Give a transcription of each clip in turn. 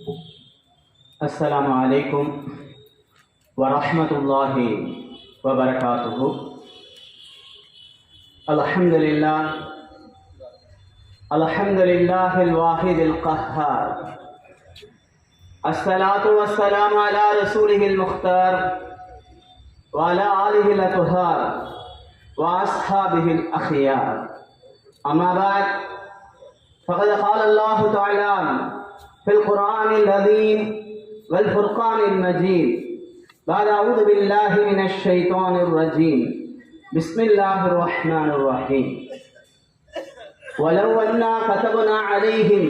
السلام عليكم ورحمة الله وبركاته. الحمد لله الواحد القهار. الصلاة والسلام على رسوله المختار وعلى آله الأطهار وأصحابه الأخيار. أما بعد، فقد قال الله تعالى في القرآن العظيم والفرقان المجيد بعد أعوذ بالله من الشيطان الرجيم بسم الله الرحمن الرحيم. ولو أنا كتبنا عليهم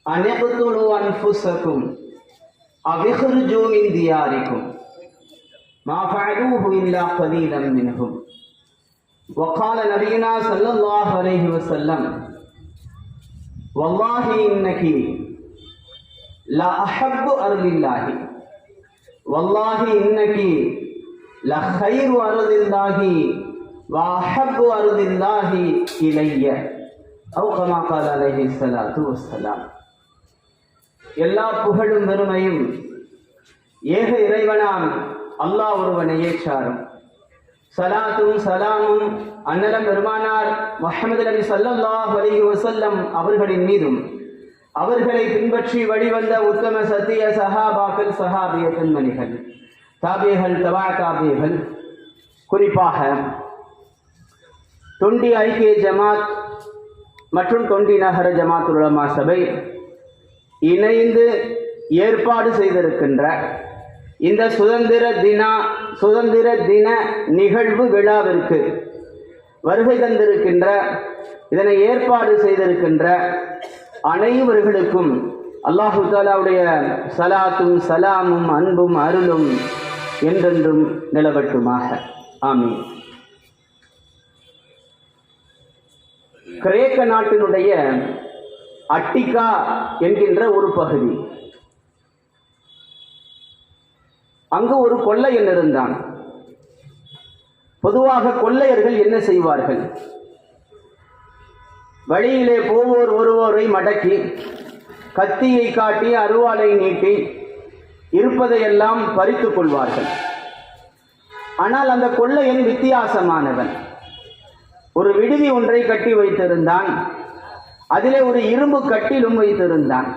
أن اقتلوا أنفسكم أو اخرجوا من دياركم ما فعلوه إلا قليلا منهم. وقال نبينا صلى الله عليه وسلم: والله إنك لا أحب أرض الله، والله إنك لخير أرض الله وأحب أرض الله إلي، أو كما قال عليه الصلاة والسلام. எல்லா புகழும் பெருமையும் ஏக இறைவனாம் அல்லாஹ் ஒருவனையே சாரும். சலாத்தும் சலாமும் அன்னலம் பெருமானார் முஹம்மது நபி ஸல்லல்லாஹு அலைஹி வஸல்லம் அவர்களின் மீதும் அவர்களை பின்பற்றி வழிவந்த உத்தம சத்திய சஹாபாக்கள், சஹாபிய பெண்மணிகள், தாபியர்கள், தபா தாபியர்கள், குறிப்பாக தொண்டி ஐக்கிய ஜமாத் மற்றும் தொண்டி நகர ஜமாத் உலமா சபை இணைந்து ஏற்பாடு செய்திருக்கின்ற இந்த சுதந்திர தின நிகழ்வு விழாவிற்கு வருகை தந்திருக்கின்ற, இதனை ஏற்பாடு செய்திருக்கின்ற அனைவர்களுக்கும் அல்லாஹு தஆலாவுடைய சலாத்தும் சலாமும் அன்பும் அருளும் என்றென்றும் நிலவட்டுமாக. ஆமீன். கிரேக்க நாட்டினுடைய அட்டிகா என்கின்ற ஒரு பகுதி, அங்கு ஒரு கொள்ளையன் இருந்தான். பொதுவாக கொள்ளையர்கள் என்ன செய்வார்கள்? வழியிலே போவோர் ஒருவரை மடக்கி, கத்தியை காட்டி, அருவாளை நீட்டி இருப்பதையெல்லாம் பறித்து கொள்வார்கள். ஆனால் அந்த கொள்ளையன் வித்தியாசமானவன். ஒரு விடுதி ஒன்றை கட்டி வைத்திருந்தான். அதிலே ஒரு இரும்பு கட்டிலும் வைத்திருந்தான்.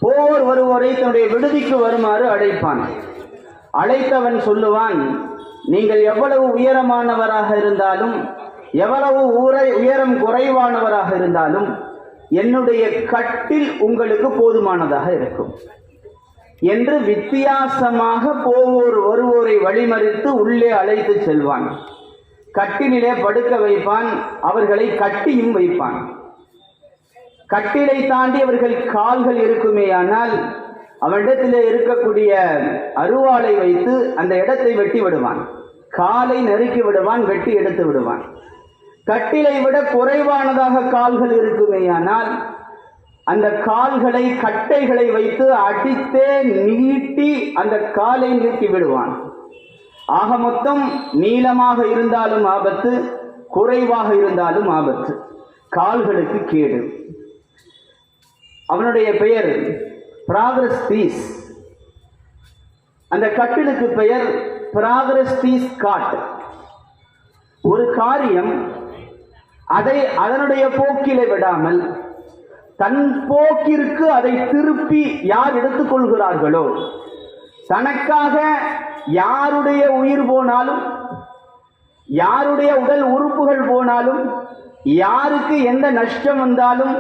போவோர் ஒருவரை தன்னுடைய விடுதிக்கு வருமாறு அழைப்பான். அழைத்தவன் சொல்லுவான்: நீங்கள் எவ்வளவு உயரமானவராக இருந்தாலும், எவ்வளவு உயரம் குறைவானவராக இருந்தாலும் என்னுடைய கட்டில் உங்களுக்கு போதுமானதாக இருக்கும் என்று வித்தியாசமாக போவோர் வருவோரை வழிமறித்து உள்ளே அழைத்து செல்வான். கட்டிலே படுக்க வைப்பான். அவர்களை கட்டியும் வைப்பான். கட்டிலை தாண்டி அவர்கள் கால்கள் இருக்குமேயானால் அவனிடத்திலே இருக்கக்கூடிய அருவாளை வைத்து அந்த இடத்தை வெட்டி விடுவான். காலை நறுக்கி விடுவான், வெட்டி எடுத்து விடுவான். கட்டிலை விட குறைவானதாக கால்கள் இருக்குமேயானால் அந்த கால்களை, கட்டைகளை வைத்து அடித்தே நீட்டி அந்த காலை நீட்டி விடுவான். ஆக மொத்தம் நீளமாக இருந்தாலும் ஆபத்து, குறைவாக இருந்தாலும் ஆபத்து, கால்களுக்கு கேடு. அவனுடைய பெயர் ப்ராக்ரஸ் பீஸ். அந்த கட்டிலுக்கு பெயர் ப்ராக்ரஸ் பீஸ் காட். ஒரு காரியம் அதனுடைய போக்கிலே விடாமல் தன் போக்கிற்கு அதை திருப்பி யார் எடுத்துக்கொள்கிறார்களோ, தனக்காக யாருடைய உயிர் போனாலும், யாருடைய உடல் உறுப்புகள் போனாலும், யாருக்கு எந்த நஷ்டம் வந்தாலும்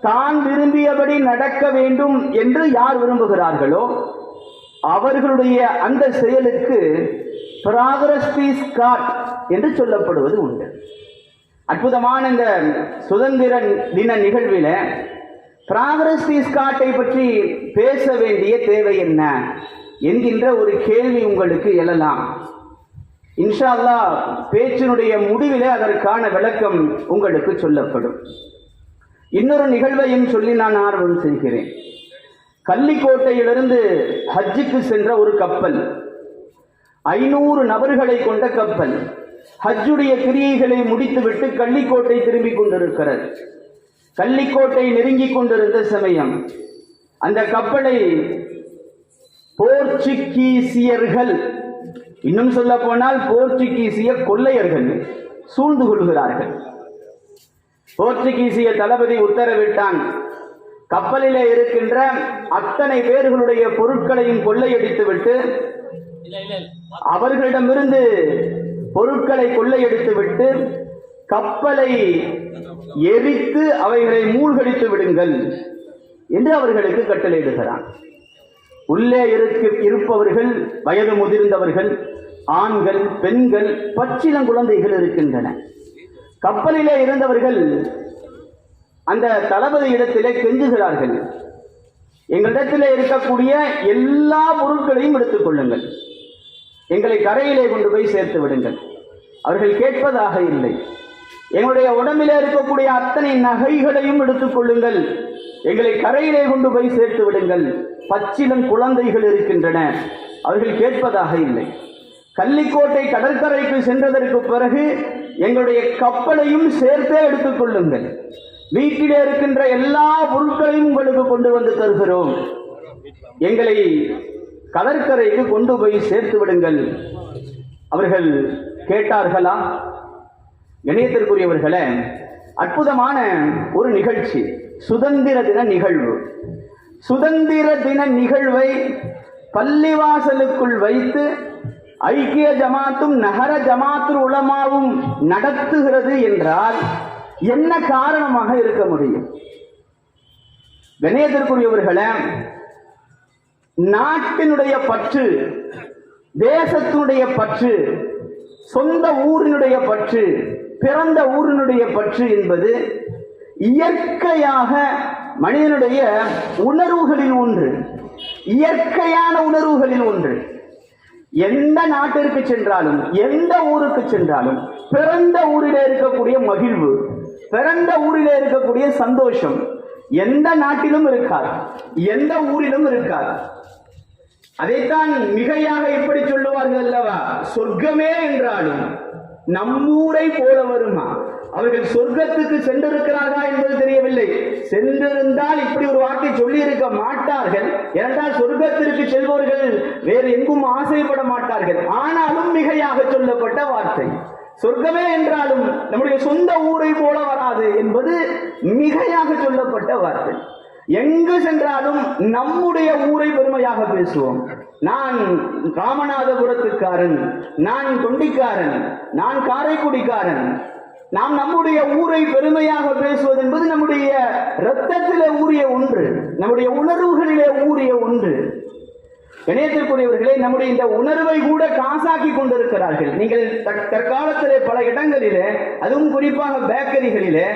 தான் விரும்பியபடி நடக்க வேண்டும் என்று யார் விரும்புகிறார்களோ அவர்களுடைய அந்த செயலுக்கு ப்ராக்ரஸ் பீஸ் காட் என்று சொல்லப்படுவது உண்டு. அற்புதமான இந்த சுதந்திர தின நிகழ்வில் ப்ராக்ரஸ் பீஸ் காட்டை பற்றி பேச வேண்டிய தேவை என்ன என்கின்ற ஒரு கேள்வி உங்களுக்கு எழலாம். இன்ஷா அல்லாஹ் பேச்சினுடைய முடிவிலே அதற்கான விளக்கம் உங்களுக்கு சொல்லப்படும். இன்னொரு நிகழ்வையும் சொல்லி நான் ஆர்வம் செய்கிறேன். கள்ளிக்கோட்டையிலிருந்து ஹஜ்ஜுக்கு சென்ற ஒரு கப்பல், 500 நபர்களை கொண்ட கப்பல், ஹஜ்ஜுடைய கிரியைகளை முடித்துவிட்டு கள்ளிக்கோட்டை திரும்பிக் கொண்டிருக்கிறது. கள்ளிக்கோட்டை நெருங்கிக் கொண்டிருந்த சமயம் அந்த கப்பலை போர்ச்சுகீசியர்கள், இன்னும் சொல்ல போனால் போர்ச்சுகீசிய கொள்ளையர்கள் சூழ்ந்து கொள்கிறார்கள். போர்ச்சுகீசிய தளபதி உத்தரவிட்டான், கப்பலிலே இருக்கின்ற அத்தனை பேர்களுடைய பொருட்களையும் கொள்ளையடித்துவிட்டு, அவர்களிடமிருந்து பொருட்களை கொள்ளையடித்துவிட்டு கப்பலை எரித்து அவைகளை மூழ்கடித்து விடுங்கள் என்று அவர்களுக்கு கட்டளையிடுகிறான். உள்ளே இருப்பவர்கள் வயது முதிர்ந்தவர்கள், ஆண்கள், பெண்கள், பச்சிளங்குழந்தைகள் இருக்கின்றன. கப்பலிலே இருந்தவர்கள் அந்த தளபதி இடத்திலே கெஞ்சுகிறார்கள், எங்களிடத்திலே இருக்கக்கூடிய எல்லா பொருட்களையும் எடுத்துக் கொள்ளுங்கள், எங்களை கரையிலே கொண்டு போய் சேர்த்து விடுங்கள். அவர்கள் கேட்பதாக இல்லை. எங்களுடைய உடம்பிலே இருக்கக்கூடிய அத்தனை நகைகளையும் எடுத்துக் கொள்ளுங்கள், எங்களை கரையிலே கொண்டு போய் சேர்த்து விடுங்கள். பச்சிளம் குழந்தைகள் இருக்கின்றன, அவர்கள் கேட்பதாக இல்லை. கள்ளிக்கோட்டை கடற்கரைக்கு சென்றதற்கு பிறகு எங்களுடைய கப்பலையும் சேர்த்தே எடுத்துக் கொள்ளுங்கள், வீட்டிலே இருக்கின்ற எல்லா பொருட்களையும் உங்களுக்கு கொண்டு வந்து தருகிறோம், எங்களை கடற்கரைக்கு கொண்டு போய் சேர்த்து விடுங்கள். அவர்கள் கேட்டார்களா? கணியத்திற்குரியவர்களே, அற்புதமான ஒரு நிகழ்ச்சி, சுதந்திர தின நிகழ்வு. சுதந்திர தின நிகழ்வை பள்ளிவாசலுக்குள் வைத்து ஐக்கிய ஜமாத்தும் நகர ஜமாத்துல் உலமாவும் நடத்துகிறது என்றால் என்ன காரணமாக இருக்க முடியும்? கணியத்திற்குரியவர்களே, நாட்டினுடைய பற்று, தேசத்தினுடைய பற்று, சொந்த ஊரினுடைய பற்று, பிறந்த ஊரினுடைய பற்று என்பது இயற்கையாக மனிதனுடைய உணர்வுகளில் ஒன்று, இயற்கையான உணர்வுகளில் ஒன்று. எந்த நாட்டிற்கு சென்றாலும், எந்த ஊருக்கு சென்றாலும், பிறந்த ஊரிலே இருக்கக்கூடிய மகிழ்வு, பிறந்த ஊரிலே இருக்கக்கூடிய சந்தோஷம் எந்த நாட்டிலும் இருக்காது, எந்த ஊரிலும் இருக்காது. அதைத்தான் மிகையாக இப்படி சொல்லுவார்கள் அல்லவா, சொர்க்கமே என்றாலும் நம்மூரை போல வருமா? அவர்கள் சொர்க்கத்துக்கு சென்றிருக்கிறார்களா என்பது தெரியவில்லை. சென்றிருந்தால் இப்படி ஒரு வார்த்தை சொல்லி இருக்க மாட்டார்கள். ஏனென்றால் சொர்க்கத்திற்கு செல்பவர்கள் வேறு எங்கும் ஆசைப்பட மாட்டார்கள். ஆனாலும் மிகையாக சொல்லப்பட்ட வார்த்தை. சொர்க்கமே என்றாலும் நம்முடைய சொந்த ஊரை போல வராது என்பது மிகையாக சொல்லப்பட்ட வார்த்தை. எங்கு சென்றாலும் நம்முடைய ஊரை பெருமையாக பேசுவோம். நான் ராமநாதபுரத்துக்காரன், நான் தொண்டிக்காரன், நான் காரைக்குடிக்காரன். நாம் நம்முடைய ஊரை பெருமையாக பேசுவது என்பது நம்முடைய இரத்தத்திலே ஊறிய ஒன்று, நம்முடைய உணர்வுகளிலே ஊறிய ஒன்று. இணையத்திற்குரியவர்களே, நம்முடைய இந்த உணர்வை கூட காசாக்கி கொண்டிருக்கிறார்கள். நீங்கள் தற்காலத்திலே பல இடங்களிலே, அதுவும் குறிப்பாக பேக்கரிகளிலே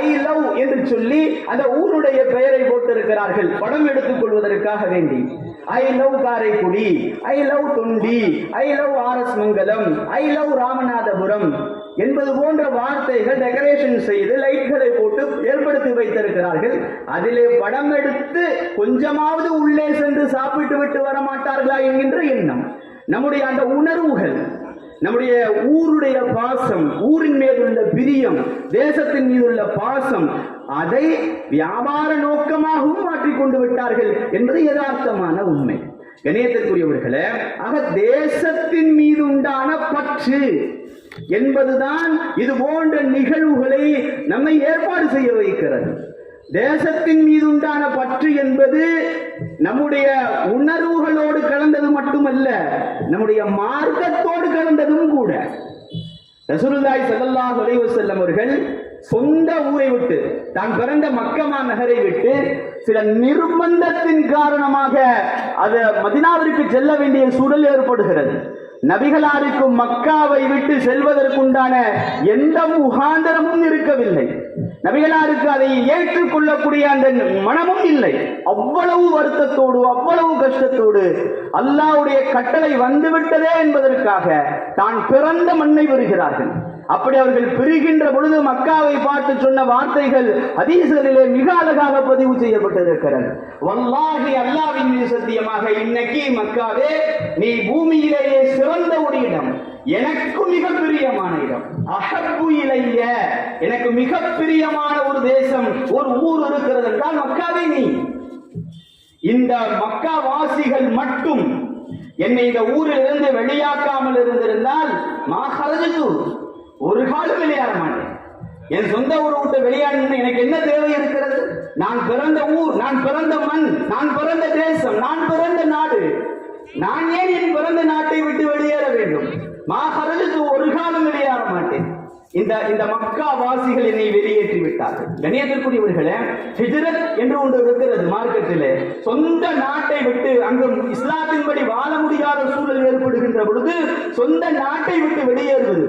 ஐ லவ் என்று சொல்லி அந்த ஊருடைய பெயரை போட்டிருக்கிறார்கள் படம் எடுத்துக் கொள்வதற்காக வேண்டி. I love Karaikudi, I love Thondi, I love R S Mangalam, I love Ramanathapuram என்பது போன்ற வார்த்தைகள் டெக்கரேஷன் செய்து லைட்களை போட்டு ஏற்படுத்தி வைத்திருக்கிறார்கள். அதிலே படம் எடுத்து கொஞ்சமாவது உள்ளே சென்று சாப்பிட்டு விட்டு வர மாட்டார்களா என்கின்ற எண்ணம். நம்முடைய அந்த உணர்வுகள், நம்முடைய ஊருடைய பாசம், ஊரின் மீதுள்ள பிரியம், தேசத்தின் மீதுள்ள பாசம், அதை வியாபார நோக்கமாகவும் மாற்றிக்கொண்டு விட்டார்கள் என்பது யதார்த்தமான உண்மை. கணியத்திற்குரியவர்களே, ஆக தேசத்தின் மீது உண்டான பற்று என்பதுதான் இது போன்ற நிகழ்வுகளை நம்மை ஏற்பாடு செய்ய வைக்கிறது. தேசத்தின் மீது உண்டான பற்று என்பது நம்முடைய உணர்வுகளோடு கலந்தது மட்டுமல்ல, நம்முடைய மார்க்கத்தோடு கலந்ததும் கூட. ரசூலுல்லாஹி ஸல்லல்லாஹு அலைஹி வஸல்லம் அவர்கள் சொந்த ஊரை விட்டு, தான் பிறந்த மக்கமா நகரை விட்டு சில நிர்பந்தத்தின் காரணமாக அது மதீனாவிற்கு செல்ல வேண்டிய சூழல் ஏற்படுகிறது. நபிகளாருக்கு மக்காவை விட்டு செல்வதற்குண்டான எந்த முகாந்தரமும் இருக்கவில்லை. நபிகளாருக்கு அதை ஏற்றுக்கொள்ளக்கூடிய அந்த மனமும் இல்லை. அவ்வளவு வருத்தத்தோடு, அவ்வளவு கஷ்டத்தோடு அல்லாஹ்வுடைய கட்டளை வந்துவிட்டதே என்பதற்காக தான் பிறந்த மண்ணை பெறுகிறார்கள். அப்படி அவர்கள் பிரிகின்ற பொழுது மக்காவை பார்த்து சொன்ன வார்த்தைகள் ஹதீஸ்களிலே மிக அழகாக பதிவு செய்யப்பட்டிருக்கிறது. வல்லாஹி, அல்லாஹ்வின் மீது சத்தியமாக, இன்னைக்கு மக்காவே நீ பூமியிலேயே சிறந்த ஒரு இடம், எனக்கு மிக பிரியமான இடம். அஹப்பு இலைய, எனக்கு மிக பிரியமான ஒரு தேசம், ஒரு ஊர் இருக்கிறது என்றால் மக்காவே நீ. இந்த மக்கா வாசிகள் மட்டும் என்னை இந்த ஊரில் இருந்து வெளியாக்காமல் இருந்திருந்தால் மாஹரஜு ஒரு காலம் வெளியேற மாட்டேன். என் சொந்த ஊரை விட்டு வெளியாடணும் எனக்கு என்ன தேவை இருக்கிறது? நான் பிறந்த ஊர், நான் பிறந்த மண், நான் பிறந்த தேசம், நான் பிறந்த நாடு, நான் ஏன் என் பிறந்த நாட்டை விட்டு வெளியேற வேண்டும்? மாஹரஜு ஒரு காலம் வெளியேற மாட்டேன். இந்த மக்கா வாசிகள் என்னை வெளியேற்றி விட்டார்கள். கண்ணியத்திற்குரியவர்களே, ஹிஜ்ரத் என்று ஒன்று இருக்கிறது மார்க்கத்திலே. சொந்த நாட்டை விட்டு அங்கு இஸ்லாத்தின்படி வாழ முடியாத சூழல் ஏற்படுகின்ற பொழுது சொந்த நாட்டை விட்டு வெளியேறுவது